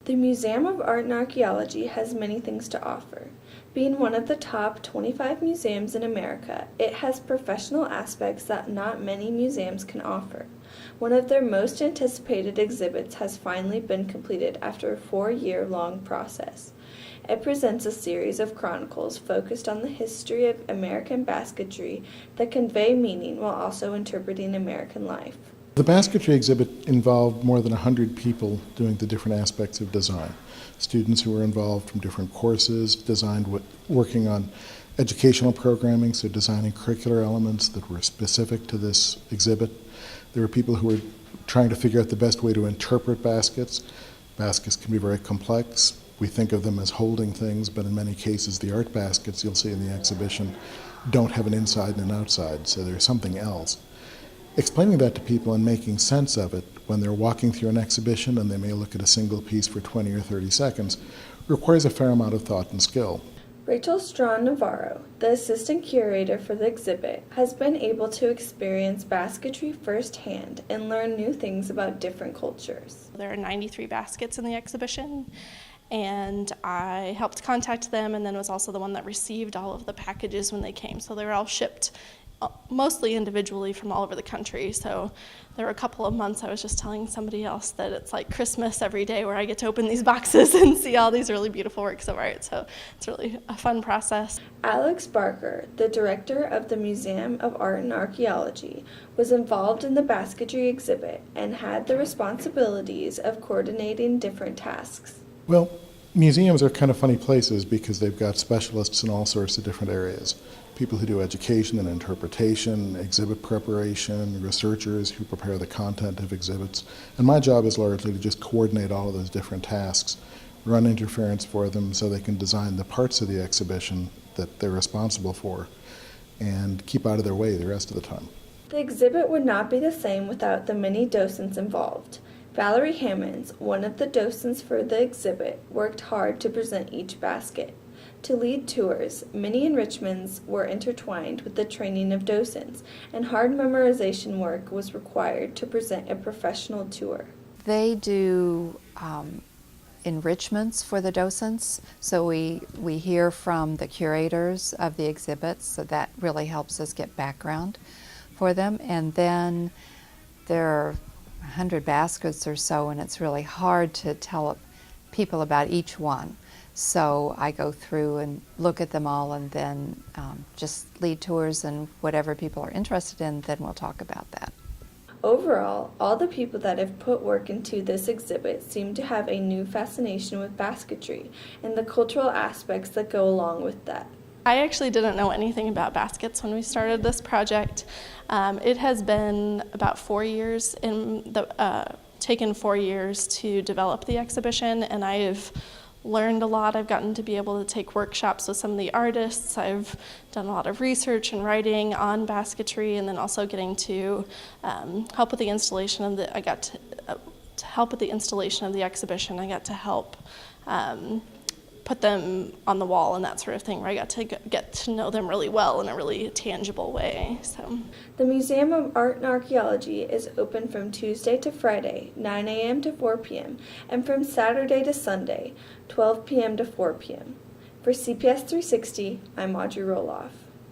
The Museum of Art and Archaeology has many things to offer. Being one of the top 25 museums in America, it has professional aspects that not many museums can offer. One of their most anticipated exhibits has finally been completed after a 4-year-long process. It presents a series of chronicles focused on the history of American basketry that convey meaning while also interpreting American life. The basketry exhibit involved more than 100 people doing the different aspects of design. Students who were involved from different courses, working on educational programming, so designing curricular elements that were specific to this exhibit. There were people who were trying to figure out the best way to interpret baskets. Baskets can be very complex. We think of them as holding things, but in many cases the art baskets you'll see in the exhibition don't have an inside and an outside, so there's something else. Explaining that to people and making sense of it when they're walking through an exhibition and they may look at a single piece for 20 or 30 seconds requires a fair amount of thought and skill. Rachel Strawn-Navarro, the assistant curator for the exhibit, has been able to experience basketry firsthand and learn new things about different cultures. There are 93 baskets in the exhibition, and I helped contact them and then was also the one that received all of the packages when they came. So they were all shipped mostly individually from all over the country. So there were a couple of months I was just telling somebody else that it's like Christmas every day where I get to open these boxes and see all these really beautiful works of art. So it's really a fun process. Alex Barker, the director of the Museum of Art and Archaeology, was involved in the basketry exhibit and had the responsibilities of coordinating different tasks. Well, museums are kind of funny places because they've got specialists in all sorts of different areas. People who do education and interpretation, exhibit preparation, researchers who prepare the content of exhibits. And my job is largely to just coordinate all of those different tasks, run interference for them so they can design the parts of the exhibition that they're responsible for, and keep out of their way the rest of the time. The exhibit would not be the same without the many docents involved. Valerie Hammonds, one of the docents for the exhibit, worked hard to present each basket. To lead tours, many enrichments were intertwined with the training of docents, and hard memorization work was required to present a professional tour. They do enrichments for the docents, so we hear from the curators of the exhibits, so that really helps us get background for them. And then there are 100 baskets or so, and it's really hard to tell people about each one. So I go through and look at them all and then just lead tours, and whatever people are interested in, then we'll talk about that. Overall, all the people that have put work into this exhibit seem to have a new fascination with basketry and the cultural aspects that go along with that. I actually didn't know anything about baskets when we started this project. It has been about 4 years, taken 4 years to develop the exhibition, and I've learned a lot. I've gotten to be able to take workshops with some of the artists. I've done a lot of research and writing on basketry, and then also getting to help with the installation of the. I got to help with the installation of the exhibition. I got to help put them on the wall and that sort of thing, where I got to get to know them really well in a really tangible way. So, the Museum of Art and Archaeology is open from Tuesday to Friday, 9 a.m. to 4 p.m., and from Saturday to Sunday, 12 p.m. to 4 p.m. For CPS 360, I'm Audrey Roloff.